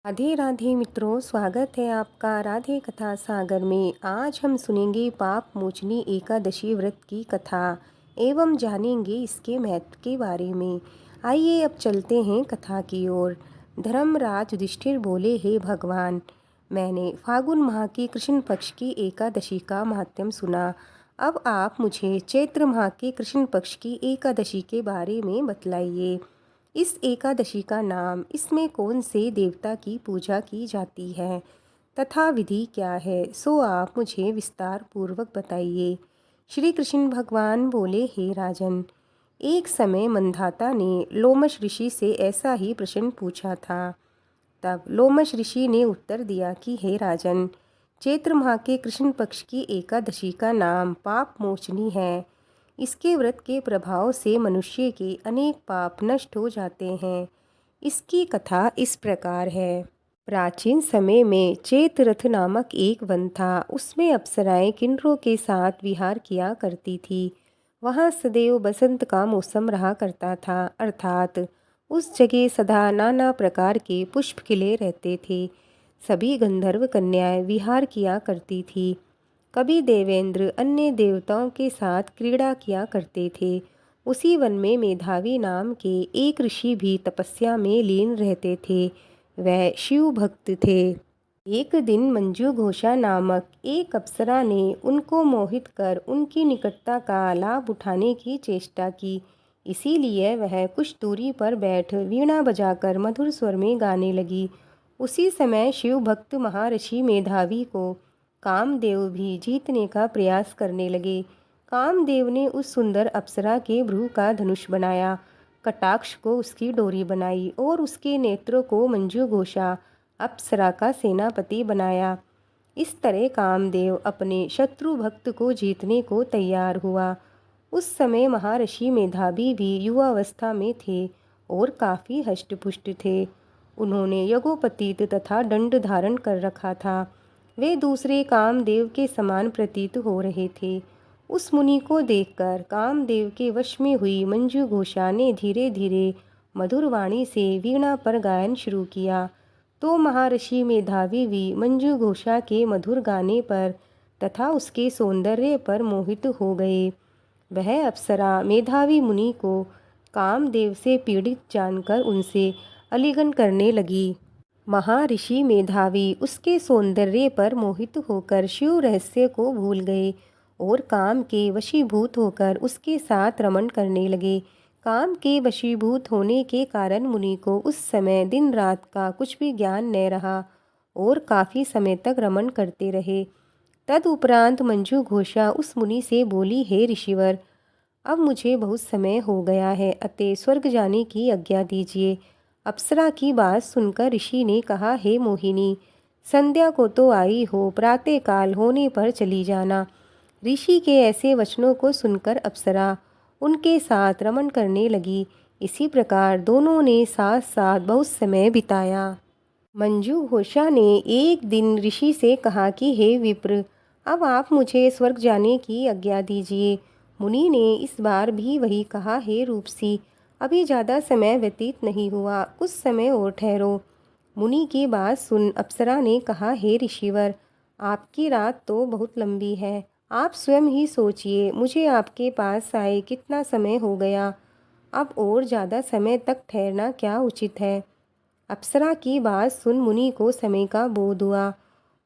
राधे राधे मित्रों, स्वागत है आपका राधे कथा सागर में। आज हम सुनेंगे पाप मोचनी एकादशी व्रत की कथा एवं जानेंगे इसके महत्व के बारे में। आइए अब चलते हैं कथा की ओर। धर्मराज युधिष्ठिर बोले, हे भगवान, मैंने फागुन माह की कृष्ण पक्ष की एकादशी का महात्म्य सुना। अब आप मुझे चैत्र माह के कृष्ण पक्ष की एकादशी के बारे में बतलाइए। इस एकादशी का नाम, इसमें कौन से देवता की पूजा की जाती है तथा विधि क्या है, सो आप मुझे विस्तार पूर्वक बताइए। श्री कृष्ण भगवान बोले, हे राजन, एक समय मंधाता ने लोमश ऋषि से ऐसा ही प्रश्न पूछा था। तब लोमश ऋषि ने उत्तर दिया कि हे राजन, चैत्र माह के कृष्ण पक्ष की एकादशी का नाम पाप मोचनी है। इसके व्रत के प्रभाव से मनुष्य के अनेक पाप नष्ट हो जाते हैं। इसकी कथा इस प्रकार है। प्राचीन समय में चैत्ररथ नामक एक वन था। उसमें अप्सराएं किन्नरों के साथ विहार किया करती थी। वहाँ सदैव बसंत का मौसम रहा करता था, अर्थात उस जगह सदा नाना प्रकार के पुष्प खिले रहते थे। सभी गंधर्व कन्याएं विहार किया करती थी। कभी देवेंद्र अन्य देवताओं के साथ क्रीड़ा किया करते थे। उसी वन में मेधावी नाम के एक ऋषि भी तपस्या में लीन रहते थे। वह शिव भक्त थे। एक दिन मंजू घोषा नामक एक अप्सरा ने उनको मोहित कर उनकी निकटता का लाभ उठाने की चेष्टा की। इसीलिए वह कुछ दूरी पर बैठ वीणा बजाकर मधुर स्वर में गाने लगी। उसी समय शिव भक्त महर्षि मेधावी को कामदेव भी जीतने का प्रयास करने लगे। कामदेव ने उस सुंदर अप्सरा के भ्रू का धनुष बनाया, कटाक्ष को उसकी डोरी बनाई और उसके नेत्रों को मंजू घोषा अप्सरा का सेनापति बनाया। इस तरह कामदेव अपने शत्रु भक्त को जीतने को तैयार हुआ। उस समय महर्षि मेधावी भी युवावस्था में थे और काफ़ी हष्टपुष्ट थे। उन्होंने यज्ञोपवीत तथा दंड धारण कर रखा था। वे दूसरे कामदेव के समान प्रतीत हो रहे थे। उस मुनि को देखकर कामदेव के वश में हुई मंजू घोषा ने धीरे धीरे मधुर वाणी से वीणा पर गायन शुरू किया। तो महर्षि मेधावी भी मंजू घोषा के मधुर गाने पर तथा उसके सौंदर्य पर मोहित हो गए। वह अप्सरा मेधावी मुनि को कामदेव से पीड़ित जानकर उनसे आलिंगन करने लगी। महर्षि मेधावी उसके सौंदर्य पर मोहित होकर शिव रहस्य को भूल गए और काम के वशीभूत होकर उसके साथ रमण करने लगे। काम के वशीभूत होने के कारण मुनि को उस समय दिन रात का कुछ भी ज्ञान न रहा और काफ़ी समय तक रमण करते रहे। तदुपरांत मंजू घोषा उस मुनि से बोली, हे ऋषिवर, अब मुझे बहुत समय हो गया है, अतः स्वर्ग जाने की आज्ञा दीजिए। अप्सरा की बात सुनकर ऋषि ने कहा, हे मोहिनी, संध्या को तो आई हो, प्रातःकाल होने पर चली जाना। ऋषि के ऐसे वचनों को सुनकर अप्सरा उनके साथ रमण करने लगी। इसी प्रकार दोनों ने साथ साथ बहुत समय बिताया। मंजू घोषा ने एक दिन ऋषि से कहा कि हे विप्र, अब आप मुझे स्वर्ग जाने की आज्ञा दीजिए। मुनि ने इस बार भी वही कहा, हे रूपसी, अभी ज़्यादा समय व्यतीत नहीं हुआ, कुछ समय और ठहरो। मुनि की बात सुन अप्सरा ने कहा, हे ऋषिवर, आपकी रात तो बहुत लंबी है, आप स्वयं ही सोचिए, मुझे आपके पास आए कितना समय हो गया, अब और ज़्यादा समय तक ठहरना क्या उचित है। अप्सरा की बात सुन मुनि को समय का बोध हुआ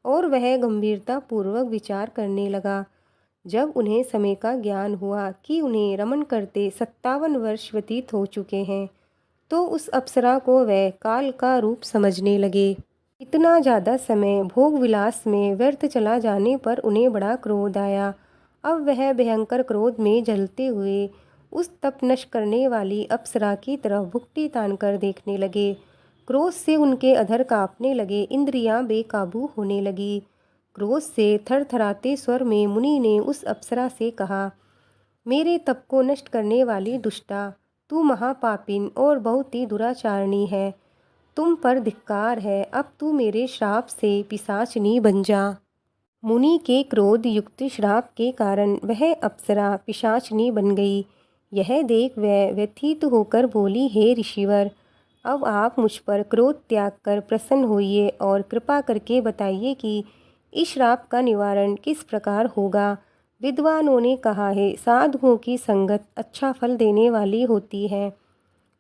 और वह गंभीरता पूर्वक विचार करने लगा। जब उन्हें समय का ज्ञान हुआ कि उन्हें रमण करते 57 वर्ष व्यतीत हो चुके हैं, तो उस अप्सरा को वह काल का रूप समझने लगे। इतना ज़्यादा समय भोग विलास में व्यर्थ चला जाने पर उन्हें बड़ा क्रोध आया। अब वह भयंकर क्रोध में जलते हुए उस तप नष्ट करने वाली अप्सरा की तरफ भुक्टी तान कर देखने लगे। क्रोध से उनके अधर कांपने लगे, इंद्रियां बेकाबू होने लगी। क्रोध से थरथराते स्वर में मुनि ने उस अप्सरा से कहा, मेरे तप को नष्ट करने वाली दुष्टा, तू महापापिन और बहुत ही दुराचारणी है। तुम पर धिक्कार है, अब तू मेरे श्राप से पिशाचनी बन जा। मुनि के क्रोध युक्त श्राप के कारण वह अप्सरा पिशाचनी बन गई। यह देख वह व्यथित होकर बोली, हे ऋषिवर, अब आप मुझ पर क्रोध त्याग कर प्रसन्न होइए और कृपा करके बताइए कि इस श्राप का निवारण किस प्रकार होगा। विद्वानों ने कहा है, साधुओं की संगत अच्छा फल देने वाली होती है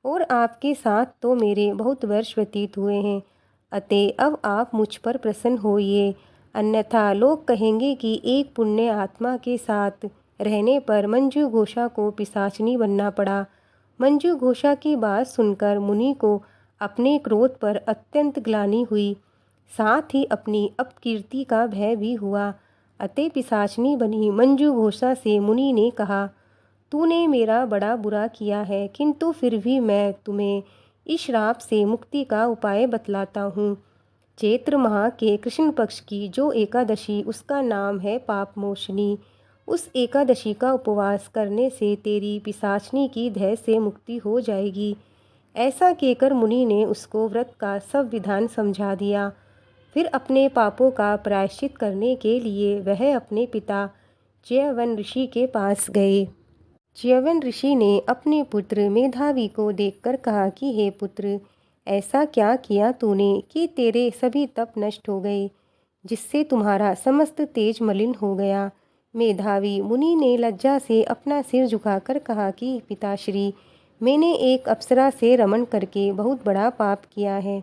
और आपके साथ तो मेरे बहुत वर्ष व्यतीत हुए हैं। अतः अब आप मुझ पर प्रसन्न होइए, अन्यथा लोग कहेंगे कि एक पुण्य आत्मा के साथ रहने पर मंजू घोषा को पिशाचनी बनना पड़ा। मंजू घोषा की बात सुनकर मुनि को अपने क्रोध पर अत्यंत ग्लानि हुई, साथ ही अपनी अपकीर्ति का भय भी हुआ। अतः पिशाचनी बनी मंजू घोषा से मुनि ने कहा, तूने मेरा बड़ा बुरा किया है, किंतु फिर भी मैं तुम्हें इस श्राप से मुक्ति का उपाय बतलाता हूँ। चैत्र माह के कृष्ण पक्ष की जो एकादशी, उसका नाम है पापमोचनी। उस एकादशी का उपवास करने से तेरी पिशाचनी की भय से मुक्ति हो जाएगी। ऐसा कहकर मुनि ने उसको व्रत का सब विधान समझा दिया। फिर अपने पापों का प्रायश्चित करने के लिए वह अपने पिता च्यवन ऋषि के पास गए। च्यवन ऋषि ने अपने पुत्र मेधावी को देखकर कहा कि हे पुत्र, ऐसा क्या किया तूने कि तेरे सभी तप नष्ट हो गए, जिससे तुम्हारा समस्त तेज मलिन हो गया। मेधावी मुनि ने लज्जा से अपना सिर झुकाकर कहा कि पिताश्री, मैंने एक अप्सरा से रमण करके बहुत बड़ा पाप किया है।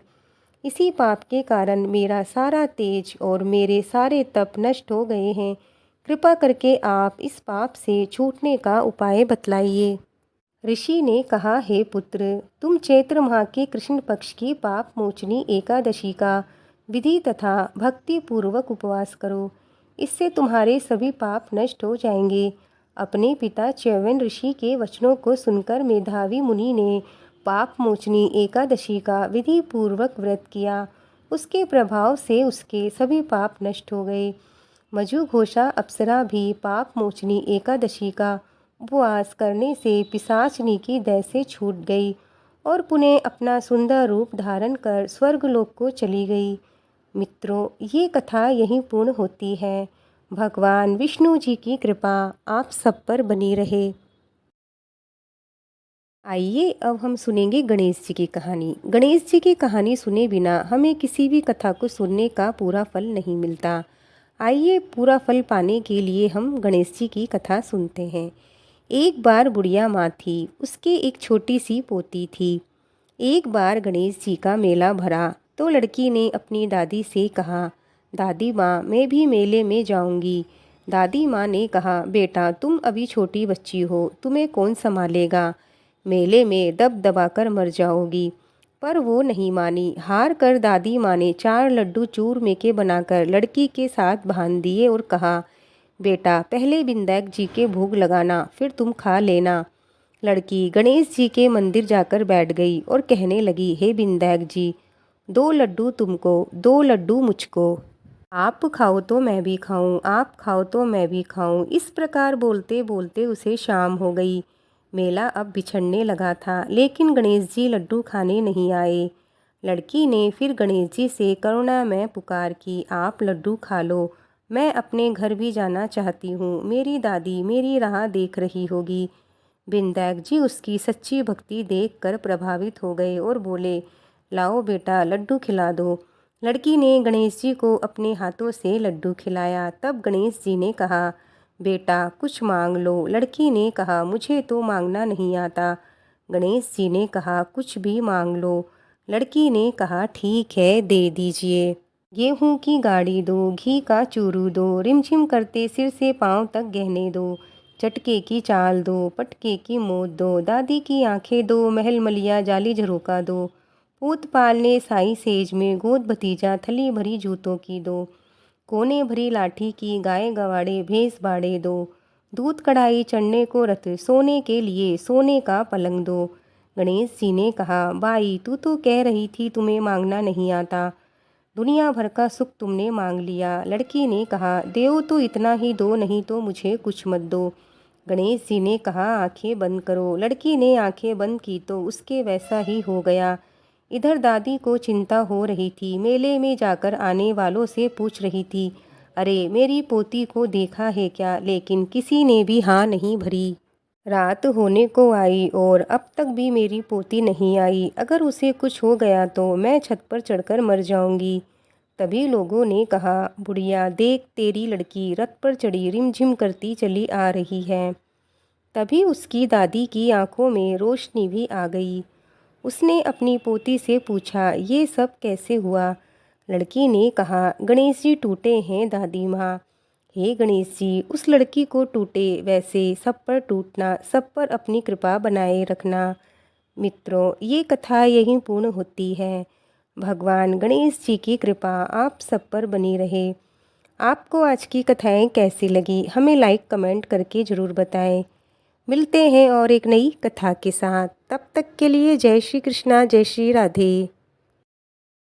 इसी पाप के कारण मेरा सारा तेज और मेरे सारे तप नष्ट हो गए हैं। कृपा करके आप इस पाप से छूटने का उपाय बतलाइए। ऋषि ने कहा, हे पुत्र, तुम चैत्र माह के कृष्ण पक्ष की पाप मोचनी एकादशी का विधि तथा भक्ति पूर्वक उपवास करो। इससे तुम्हारे सभी पाप नष्ट हो जाएंगे। अपने पिता च्यवन ऋषि के वचनों को सुनकर मेधावी मुनि ने पाप मोचनी एकादशी का विधि पूर्वक व्रत किया। उसके प्रभाव से उसके सभी पाप नष्ट हो गए। मजू घोषा अप्सरा भी पाप मोचनी एकादशी का उपवास करने से पिशाचनी की दय से छूट गई और पुनः अपना सुंदर रूप धारण कर स्वर्गलोक को चली गई। मित्रों, ये कथा यहीं पूर्ण होती है। भगवान विष्णु जी की कृपा आप सब पर बनी रहे। आइए अब हम सुनेंगे गणेश जी की कहानी। गणेश जी की कहानी सुने बिना हमें किसी भी कथा को सुनने का पूरा फल नहीं मिलता। आइए पूरा फल पाने के लिए हम गणेश जी की कथा सुनते हैं। एक बार बुढ़िया माँ थी, उसके एक छोटी सी पोती थी। एक बार गणेश जी का मेला भरा तो लड़की ने अपनी दादी से कहा, दादी माँ, मैं भी मेले में जाऊंगी। दादी माँ ने कहा, बेटा, तुम अभी छोटी बच्ची हो, तुम्हें कौन संभालेगा, मेले में दब दबाकर मर जाओगी। पर वो नहीं मानी। हार कर दादी माँ ने 4 लड्डू चूरमे के बनाकर लड़की के साथ बांध दिए और कहा, बेटा, पहले विनायक जी के भोग लगाना, फिर तुम खा लेना। लड़की गणेश जी के मंदिर जाकर बैठ गई और कहने लगी, हे विनायक जी, 2 लड्डू तुमको, 2 लड्डू मुझको। आप खाओ तो मैं भी खाऊं, आप खाओ तो मैं भी खाऊं। इस प्रकार बोलते बोलते उसे शाम हो गई। मेला अब बिछड़ने लगा था, लेकिन गणेश जी लड्डू खाने नहीं आए। लड़की ने फिर गणेश जी से करुणा में पुकार की, आप लड्डू खा लो, मैं अपने घर भी जाना चाहती हूँ, मेरी दादी मेरी राह देख रही होगी। विनायक जी उसकी सच्ची भक्ति देखकर प्रभावित हो गए और बोले, लाओ बेटा, लड्डू खिला दो। लड़की ने गणेश जी को अपने हाथों से लड्डू खिलाया। तब गणेश जी ने कहा, बेटा, कुछ मांग लो। लड़की ने कहा, मुझे तो मांगना नहीं आता। गणेश जी ने कहा, कुछ भी मांग लो। लड़की ने कहा, ठीक है, दे दीजिए। गेहूं की गाड़ी दो, घी का चूरू दो, रिमझिम करते सिर से पांव तक गहने दो, चटके की चाल दो, पटके की मोद दो, दादी की आंखें दो, महल मलिया जाली झरोका दो, पूत पालने साई सेज में गोद भतीजा, थली भरी जूतों की दो, कोने भरी लाठी की, गाय गवाड़े भैंस बाड़े दो, दूध कढ़ाई चढ़ने को रथ, सोने के लिए सोने का पलंग दो। गणेश जी ने कहा, बाई, तू तो कह रही थी तुम्हें मांगना नहीं आता, दुनिया भर का सुख तुमने मांग लिया। लड़की ने कहा, देव तो इतना ही दो, नहीं तो मुझे कुछ मत दो। गणेश जी ने कहा, आंखें बंद करो। लड़की ने आंखें बंद की तो उसके वैसा ही हो गया। इधर दादी को चिंता हो रही थी। मेले में जाकर आने वालों से पूछ रही थी, अरे, मेरी पोती को देखा है क्या, लेकिन किसी ने भी हाँ नहीं भरी। रात होने को आई और अब तक भी मेरी पोती नहीं आई। अगर उसे कुछ हो गया तो मैं छत पर चढ़कर मर जाऊंगी। तभी लोगों ने कहा, बुढ़िया देख, तेरी लड़की रथ पर चढ़ी रिमझिम करती चली आ रही है। तभी उसकी दादी की आंखों में रोशनी भी आ गई। उसने अपनी पोती से पूछा, ये सब कैसे हुआ? लड़की ने कहा, गणेश जी टूटे हैं दादी माँ। हे गणेश जी, उस लड़की को टूटे वैसे सब पर टूटना, सब पर अपनी कृपा बनाए रखना। मित्रों, ये कथा यहीं पूर्ण होती है। भगवान गणेश जी की कृपा आप सब पर बनी रहे। आपको आज की कथाएं कैसी लगी, हमें लाइक कमेंट करके ज़रूर बताएं। मिलते हैं और एक नई कथा के साथ। तब तक के लिए जय श्री कृष्णा, जय श्री राधे।